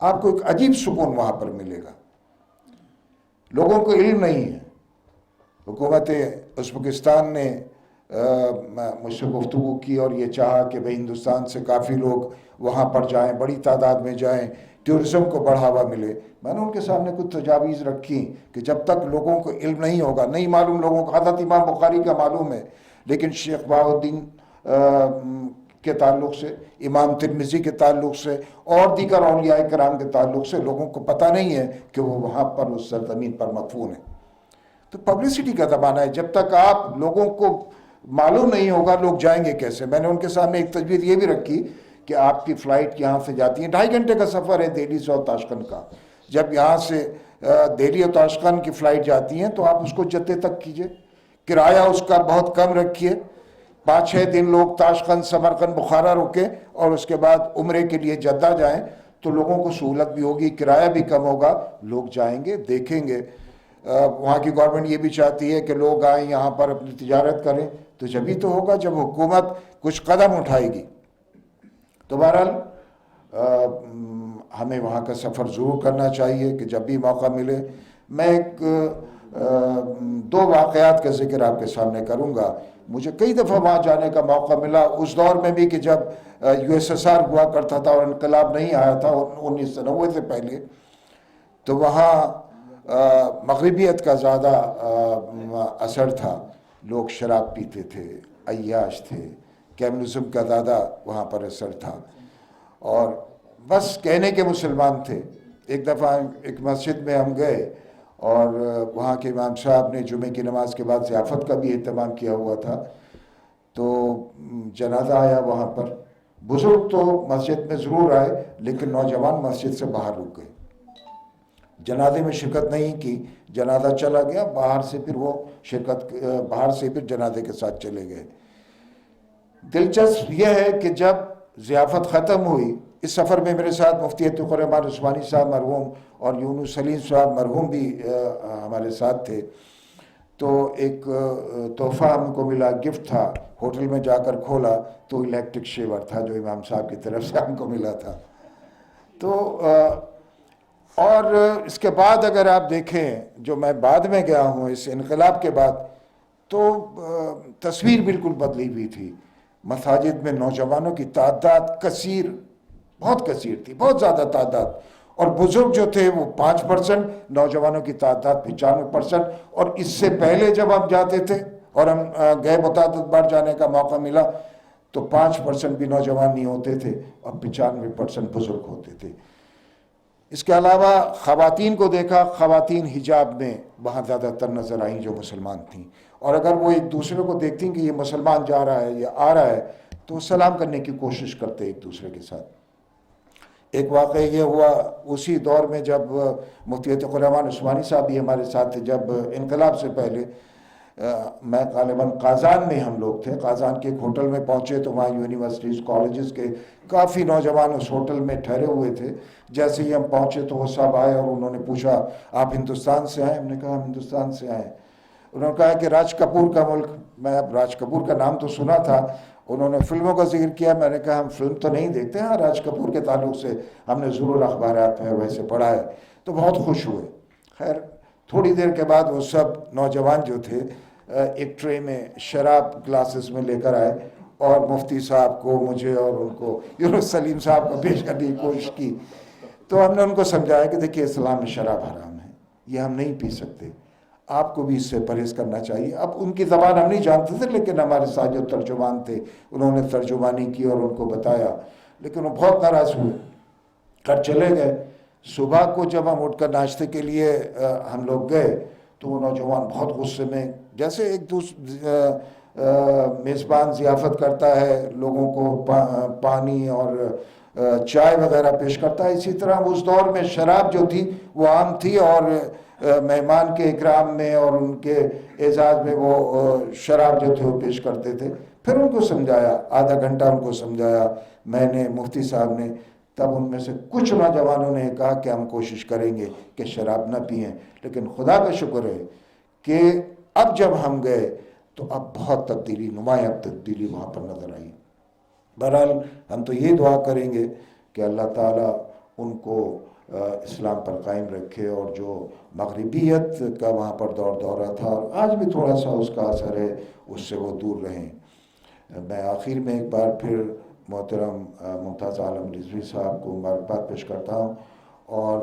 آپ کو ایک عجیب سکون وہاں پر ملے گا۔ لوگوں کو علم نہیں ہے۔ حکومت ازبکستان نے مجھ سے گفتگو کی اور یہ چاہا کہ بھئی ہندوستان سے کافی لوگ وہاں پر جائیں، بڑی تعداد میں جائیں، ٹورزم کو بڑھاوا ملے۔ میں نے ان کے سامنے کچھ تجاویز رکھی کہ جب تک لوگوں کو علم نہیں ہوگا، نہیں معلوم لوگوں کو، حضرت امام بخاری کا معلوم ہے لیکن شیخ بہاؤالدین کے تعلق سے، امام ترمذی کے تعلق سے اور دیگر اولیاء کرام کے تعلق سے لوگوں کو پتہ نہیں ہے کہ وہ وہاں پر اس سرزمین پر مدفون ہیں۔ تو پبلسٹی کا زمانہ ہے، جب تک آپ لوگوں کو معلوم نہیں ہوگا لوگ جائیں گے کیسے؟ میں نے ان کے سامنے ایک تجویز یہ بھی رکھی کہ آپ کی فلائٹ یہاں سے جاتی ہے، 2.5 گھنٹے کا سفر ہے دہلی سے اور تاشقند کا۔ جب یہاں سے دہلی اور تاشقند کی فلائٹ جاتی ہیں تو آپ اس کو جدے تک کیجئے، کرایہ اس کا بہت کم رکھیے، 5-6 دن لوگ تاشقند، سمرقند، بخارا رکیں اور اس کے بعد عمرے کے لیے جدہ جائیں تو لوگوں کو سہولت بھی ہوگی، کرایہ بھی کم ہوگا، لوگ جائیں گے، دیکھیں گے۔ وہاں کی گورنمنٹ یہ بھی چاہتی ہے کہ لوگ آئیں یہاں پر اپنی تجارت کریں، تو جبھی تو ہوگا جب حکومت کچھ قدم اٹھائے گی۔ تو بہرحال ہمیں وہاں کا سفر ضرور کرنا چاہیے کہ جب بھی موقع ملے۔ میں ایک 2 واقعات کا ذکر آپ کے سامنے کروں گا۔ مجھے کئی دفعہ وہاں جانے کا موقع ملا، اس دور میں بھی کہ جب USSR ہوا کرتا تھا اور انقلاب نہیں آیا تھا 1990 سے پہلے، تو وہاں مغربیت کا زیادہ اثر تھا، لوگ شراب پیتے تھے، عیاش تھے، کمیونزم کا زیادہ وہاں پر اثر تھا، اور بس کہنے کے مسلمان تھے۔ ایک دفعہ ایک مسجد میں ہم گئے اور وہاں کے امام صاحب نے جمعے کی نماز کے بعد ضیافت کا بھی اہتمام کیا ہوا تھا، تو جنازہ آیا وہاں پر۔ بزرگ تو مسجد میں ضرور آئے لیکن نوجوان مسجد سے باہر رک گئے، جنازے میں شرکت نہیں کی، جنازہ چلا گیا، باہر سے پھر جنازے کے ساتھ چلے گئے۔ دلچسپ یہ ہے کہ جب ضیافت ختم ہوئی، اس سفر میں میرے ساتھ مفتی تقی الرحمن عثمانی صاحب مرحوم اور یونس سلیم صاحب مرحوم بھی ہمارے ساتھ تھے، تو ایک تحفہ ہم کو ملا، گفٹ تھا، ہوٹل میں جا کر کھولا تو الیکٹرک شیور تھا جو امام صاحب کی طرف سے ہم کو ملا تھا۔ تو اور اس کے بعد اگر آپ دیکھیں جو میں بعد میں گیا ہوں اس انقلاب کے بعد، تو تصویر بالکل بدلی ہوئی تھی۔ مساجد میں نوجوانوں کی تعداد بہت کثیر تھی، بہت زیادہ تعداد، اور بزرگ جو تھے وہ 5%، نوجوانوں کی تعداد 95%، اور اس سے پہلے جب ہم جاتے تھے اور ہم گئے متعدد بار جانے کا موقع ملا تو 5% بھی نوجوان نہیں ہوتے تھے اور 95% بزرگ ہوتے تھے۔ اس کے علاوہ خواتین کو دیکھا، خواتین حجاب میں وہاں زیادہ تر نظر آئیں جو مسلمان تھیں، اور اگر وہ ایک دوسرے کو دیکھتی کہ یہ مسلمان جا رہا ہے یا آ رہا ہے تو سلام کرنے کی کوشش کرتے ایک دوسرے کے ساتھ۔ ایک واقعہ یہ ہوا اسی دور میں جب مفتی تقی الرحمن عثمانی صاحب بھی ہمارے ساتھ تھے، جب انقلاب سے پہلے میں غالباً قازان میں ہم لوگ تھے، قازان کے ایک ہوٹل میں پہنچے تو وہاں یونیورسٹیز کالجز کے کافی نوجوان اس ہوٹل میں ٹھہرے ہوئے تھے۔ جیسے ہی ہم پہنچے تو وہ سب آئے اور انہوں نے پوچھا آپ ہندوستان سے آئے؟ ہم نے کہا ہم ہندوستان سے آئے۔ انہوں نے کہا کہ راج کپور کا ملک، میں اب راج کپور کا نام تو سنا تھا، انہوں نے فلموں کا ذکر کیا، میں نے کہا ہم فلم تو نہیں دیکھتے، ہاں راج کپور کے تعلق سے ہم نے ضرور اخبارات میں ویسے پڑھا ہے، تو بہت خوش ہوئے۔ خیر تھوڑی دیر کے بعد وہ سب نوجوان جو تھے ایک ٹرے میں شراب گلاسز میں لے کر آئے اور مفتی صاحب کو، مجھے اور ان کو یونس سلیم صاحب کو پیش کرنے کی کوشش کی، تو ہم نے ان کو سمجھایا کہ دیکھیے اسلام میں شراب حرام ہے، یہ ہم نہیں پی سکتے، آپ کو بھی اس سے پرہیز کرنا چاہیے۔ اب ان کی زبان ہم نہیں جانتے تھے لیکن ہمارے ساتھ جو ترجمان تھے انہوں نے ترجمانی کی اور ان کو بتایا، لیکن وہ بہت ناراض ہوئے، گھر چلے گئے۔ صبح کو جب ہم اٹھ کر ناشتے کے لیے ہم لوگ گئے تو وہ نوجوان بہت غصے میں، جیسے ایک میزبان ضیافت کرتا ہے، لوگوں کو پانی اور چائے وغیرہ پیش کرتا ہے، اسی طرح اس دور میں شراب جو تھی وہ عام تھی، اور مہمان کے اکرام میں اور ان کے اعزاز میں وہ شراب جو تھے وہ پیش کرتے تھے۔ پھر ان کو سمجھایا، آدھا گھنٹہ ان کو سمجھایا میں نے، مفتی صاحب نے، تب ان میں سے کچھ نوجوانوں نے کہا کہ ہم کوشش کریں گے کہ شراب نہ پئیں، لیکن خدا کا شکر ہے کہ اب جب ہم گئے تو اب بہت تبدیلی، نمایاں تبدیلی وہاں پر نظر آئی۔ بہرحال ہم تو یہ دعا کریں گے کہ اللہ تعالیٰ ان کو اسلام پر قائم رکھے، اور جو مغربیت کا وہاں پر دورہ تھا اور آج بھی تھوڑا سا اس کا اثر ہے، اس سے وہ دور رہیں۔ میں آخر میں ایک بار پھر محترم ممتاز عالم رضوی صاحب کو مبارکباد پیش کرتا ہوں، اور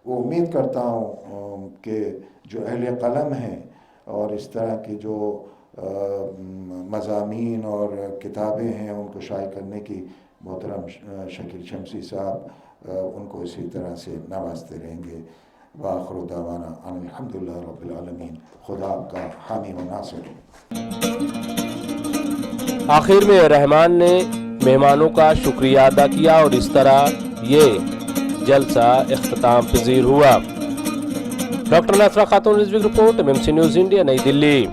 وہ امید کرتا ہوں کہ جو اہل قلم ہیں اور اس طرح کی جو مضامین اور کتابیں ہیں ان کو شائع کرنے کی محترم شکیل شمسی صاحب ان کو اسی طرح سے نوازتے رہیں گے۔ وآخر دعوانا ان الحمدللہ رب العالمین۔ خدا آپ کا حامی و ناصر ہو۔ آخر میں رحمان نے مہمانوں کا شکریہ ادا کیا اور اس طرح یہ جلسہ اختتام پذیر ہوا۔ ڈاکٹر ناصرہ خاتون رضوی کی رپورٹ، MMC نیوز انڈیا، نئی دلی۔